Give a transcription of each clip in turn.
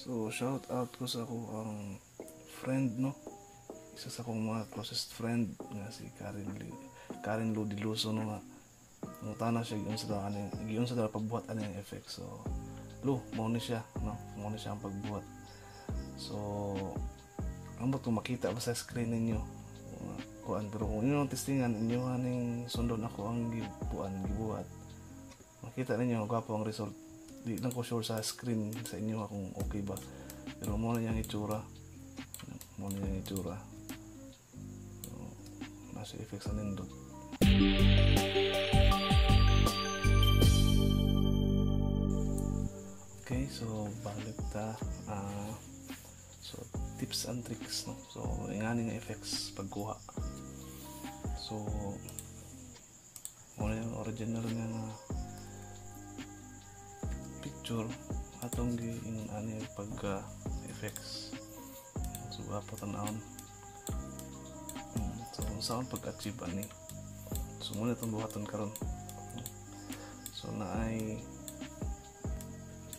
So shout out ko sa ako ang friend, no, isa sa akong mga closest friend nga si Karen Lou Diluso, no, nga ngutana siya giun sa pagbuhat aning effect. So Lu, mao ni siya, no, mao ni siya ang pagbuhat. So ambot kung makita ba sa screen ninyo kuan, pero kung inyo testingan inyo haning sundon ako ang gibuhat, makita ninyo gwapo ang result. Di lang ko sure sa screen sa inyo kung okay ba, pero mo na yung itsura, so, nasa effects na nindot. Okay, so balik ta. So tips and tricks, no, so ingani nga effects pagkuha. So muna yung original nga picture atong ani pag effects. So apo tanawon. So saan pag-achieve ani, so muna itong buhaton karon. So naay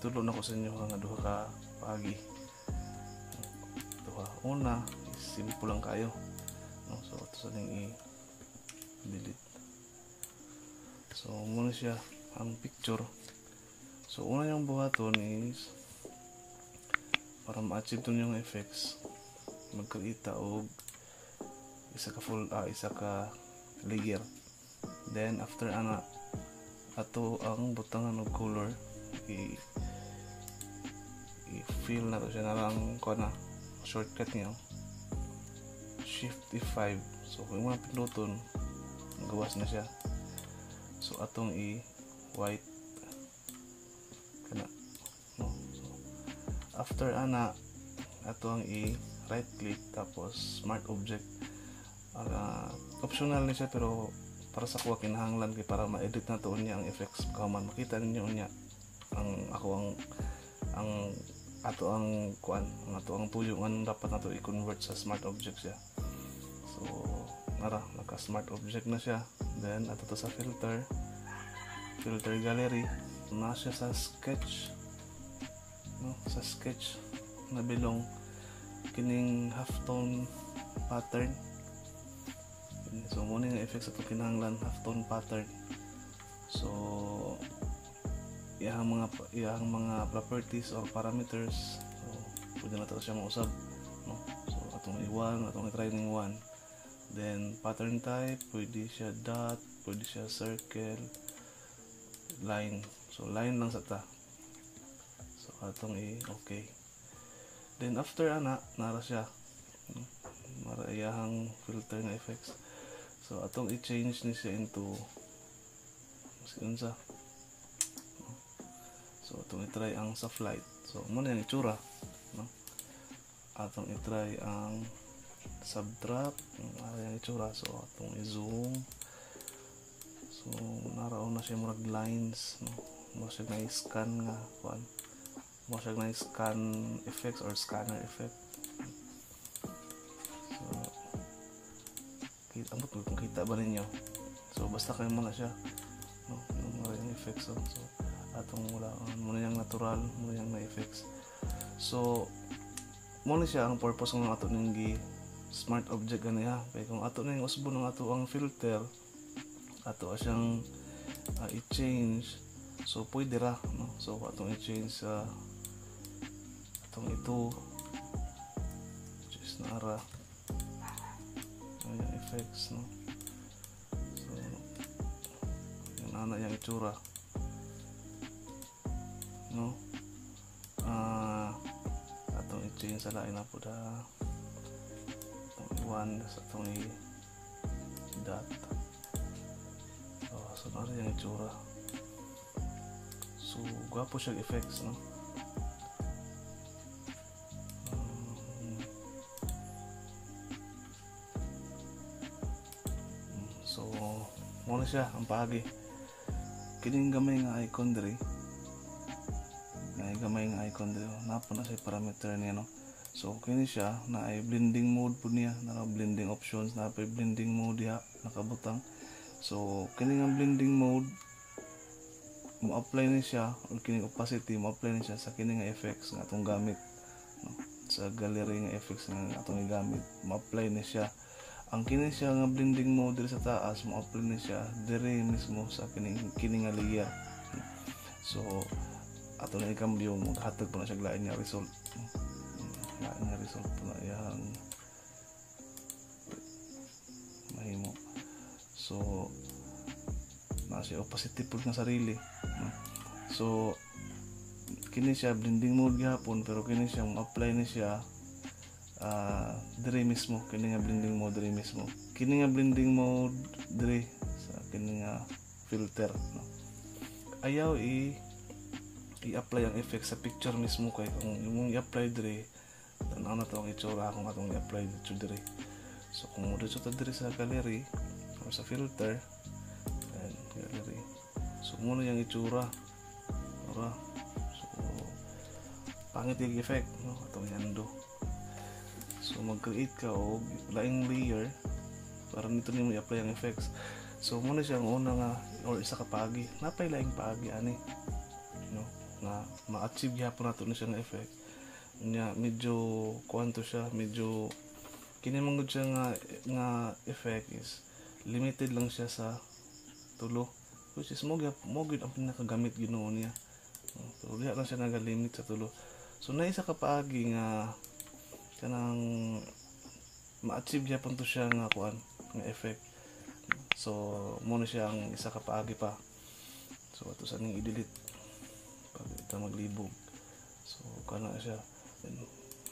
tulo na ko sa inyo nga duha ka pagi. Una simple lang kayo, no? So ito sa ning i-delete. So muna siya ang picture. So una yung buhaton is para ma-achieve ton yung effects, magkakita og isa ka layer. Then after ana ato ang butangan og color, i-fill na to siya na lang ko na shortcut niyo Shift F5. So kung mga pinduton gawas na siya. So atong i-white kana, no? So after ana ato ang i-right click tapos smart object. Optional ni siya pero para sa kuha kinahanglan kay para ma-edit na to niya ang effects kaman makita ninyo niya ang ato ang tuyo nga dapat nato i-convert sa smart object siya. So naka smart object na siya. Then ato to sa filter gallery na siya sa sketch, no, sa sketch na bilong kining half tone pattern. So muna yung effects ato kinahanglan half tone pattern. So iyang mga properties or parameters, so pwede na ito siya mausab, no? So atong i-try ng 1. Then pattern type, pwede siya dot, pwede siya circle, line. So line lang sa ta. So atong okay. Then after ana nara siya, no? Mara iyang filter nga effects. So atong i-change ni siya into unsa. So atong i-try ang soft light. So muna yung itsura, no? Atong i-try ang subtract, yung itsura. So atong i-zoom. So naraon na siya murag lines, no? Mo siya na-scan nga kuan. Mo siya na-scan effects or scanner effect. So ambot kung kita ba ninyo. So basta kayo muna siya, no? Yung effects, so atong muna yung natural, muna yung na-effects. So muna siya ang purpose ng ato ng smart object ganiya. Kaya kung ato na yung usbo ng ato ang filter, ato siyang i-change, so pwede ra, no? So atong i-change sa atong ito just nara yung effects, no? So yung ana yung itsura, no? Atong i-change sa lain na po da atong i-1 sa atong i-dot. So nara yung itsura. So gwapo siya effects, no? So muna siya ang pagi. Kining gamay nga icon diri, napo na siya parameter niya, no? So kini siya na ay blending mode po niya, naka blending options, na ay blending mode diha nakabutang. So kini nga blending mode mo apply ni siya, or kining opacity mo apply ni siya sa kini nga effects nga atong gamit. sa gallery nga effects nga atong gigamit, ma-apply ni siya. Ang kini siya nga blending mode diri sa taas, ma-apply ni siya diri mismo sa kini nga layer. So ato na i-cambio, maghatag po na siya lain nga result. Lain nga result po na yang mahimo. So na siya opacity po ng sarili. So kini siya blending mode gyapon, pero kini siya ma-apply ni siya dire mismo, kini nga blending mode dire mismo, kini nga blending mode dire sa kini nga filter, no? Ayaw i-apply ang effect sa picture mismo, kay kung imong i-apply dire tanaw na to ang itsura kung atong i-apply dito dire. So kung mo dito ta dire sa gallery o sa filter and gallery, so muna yung itsura, ora. So pangit yung effect, no? Atong i-undo. So mag-create ka og laing layer para nito nimo i-apply ang effects. So muna siya ang una nga or isa ka paagi, napay laing paagi ani, no, nga ma-achieve gyapon nato na siya nga effect. Nya medyo kuanto siya, medyo kini mangud siya nga effect is limited lang siya sa tulo, which is mo gid ang pinakagamit Ginoo niya. So diha lang siya nagalimit sa tulo. So na isa ka paagi nga kanang ma-achieve gyapon to siya nga kuan nga effect. So mo na siya ang isa ka paagi pa. So ato sa ning i-delete pag ita maglibog. So kana siya, then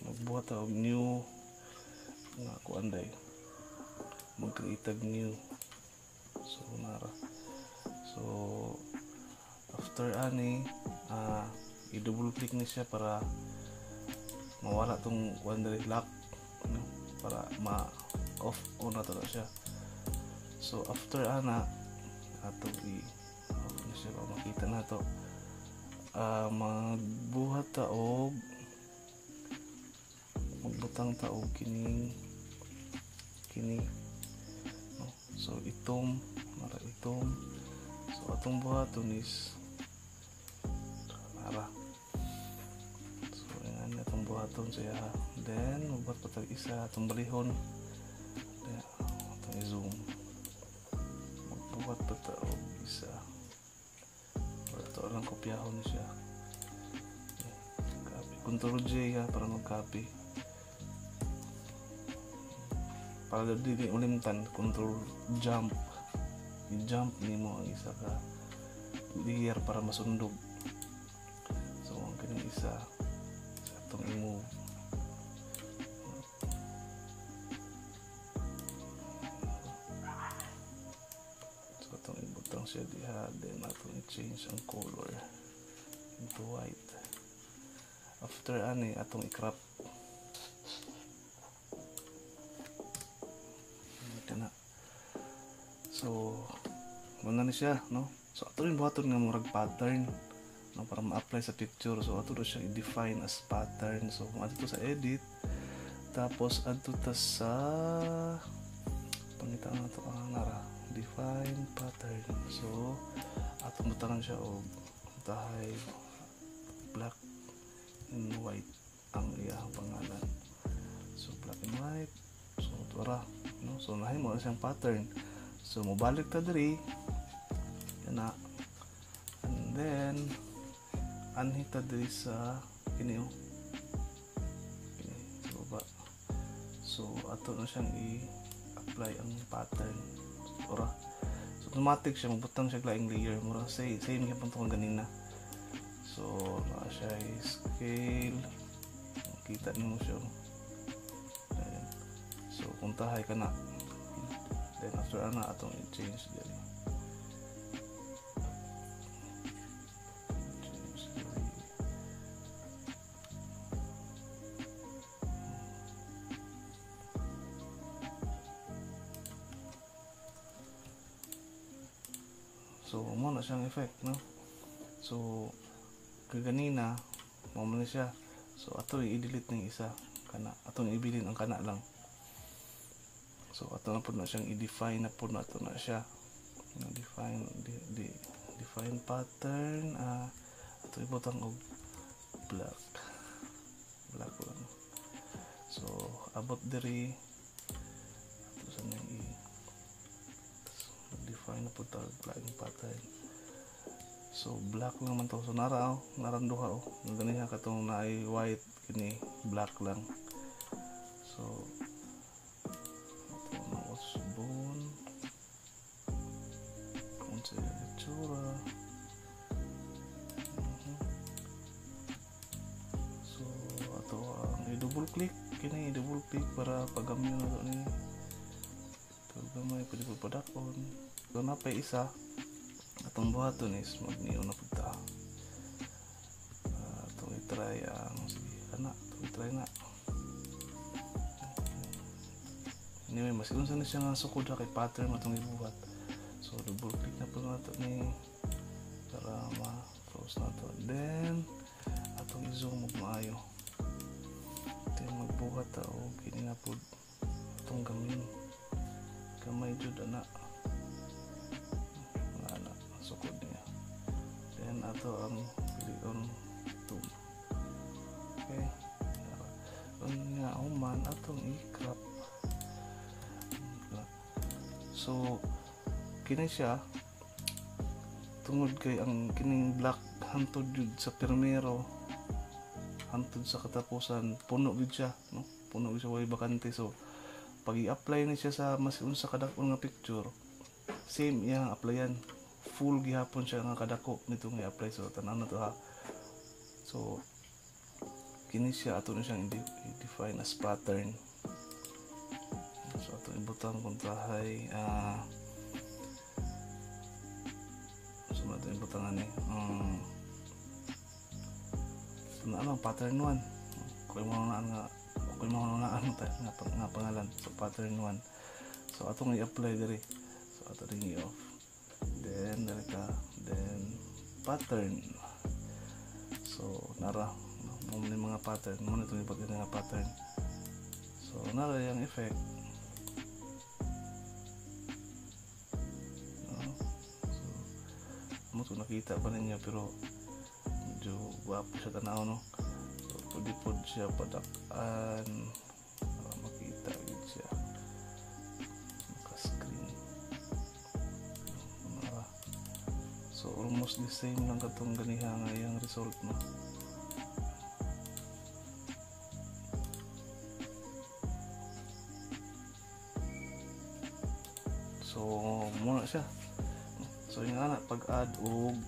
magbuhat ta og new nga kuan day, mag-create og new. So nara, so after ani i-double click ni siya para mawala tong one lock, no? Para ma-off on na to siya. So after ana ato ano siya ba makita na to, magbuhat ta og magbutang ta og kini, no? So itom mara itom. So atong buhaton is mara, atong buhaton siya, then magbuhat pa tag isa atong balihon, then atong i-zoom, magbuhat pa ta og isa para to lang kopyahon siya. Copy, Ctrl J para mag-copy, para dili ulimtan, Ctrl jump, i-jump nimo ang isa ka layer para masundog. So ang kining isa i-move. So itong ibutang siya diha, then natin i-change ang color into white. After ani atong i-crop, ito na. So muna ni siya, no? So ato rin buhaton nga murag pattern, no, para ma-apply sa picture. So ato do siya i-define as pattern. So kung ato sa edit, tapos ato ta sa pangitaan na to nara define pattern. So ato butangan siya og tahay black and white ang iyang pangalan. So black and white, so tora, no? So nahay mo na siyang pattern. So mobalik ta diri na, and then anhita diri sa kini sa baba. So ato na siyang i-apply ang pattern, ora. So automatic siya, magbutang siya laing layer, mura same gyapon to ganina. So na siya scale, kita nimo siya. Ayan. So kung tahay ka na, then after ana atong i-change diri. So mo na siyang effect, no? So kaganina mo na siya. So ato i-delete ng isa kana, atong ibilin ang kana lang. So ato na pud na siyang i-define na pud na ato na siya. Define pattern, ato ibutang og black lang. abot diri ato sa nang define na po tag flying pattern. So black lang man to. So naran duha ganiha katong naay white kini black lang. So ito na washbone kung sa itsura. So ato ang i-double click kini, i-double click para pagamyo na to ni ito gamay pwede po padakon. So napay isa atong buhaton is magniyo na pagta itong i-try ang sige ana itong i-try na anyway mas unsa na siya nga sukod kay pattern mo itong ibuhat. So double click na po na ito ni para ma-close na ito, then atong i-zoom mo maayo ito yung magbuhat o kini na po itong gamay jud ana sukod niya, then ato ang pilion zoom. Okay, ang nga human atong i-crop. So kini siya tungod kay ang kining black hantod jud sa primero hantod sa katapusan puno gid siya, no? Puno gid siya way bakante. So pag i-apply ni siya sa mas unsa kadakon nga picture, same iyang applyan, full gihapon siya nga kadako nito nga i-apply. So tanaw na to ha. So kini siya ato na siyang i-define as pattern. So ato ibutang kontrahay so ato ibutang ani so na lang pattern 1 kung mo na nga pangalan. So pattern 1, so atong i-apply diri. So ato ring i-off, then pattern. So nara mo ni mga pattern mo nito ni pagka nga pattern. So nara yung effect, no? So mo to nakita pa ninyo pero medyo wapo siya tanaw, no? So pud siya padak-an para makita gid siya naka-screen. So almost the same lang katong ganiha nga yung result, no? So muna siya. So yung anak pag-add og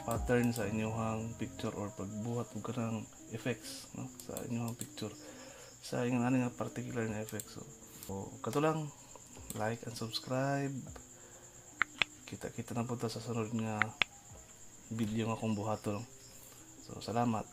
pattern sa inyong picture or pagbuhat og kanang effects, no? Sa inyong picture sa inyong ani nga particular na effects. So kato lang, like and subscribe. Kita na po sa sunod nga video nga akong buhaton. So salamat.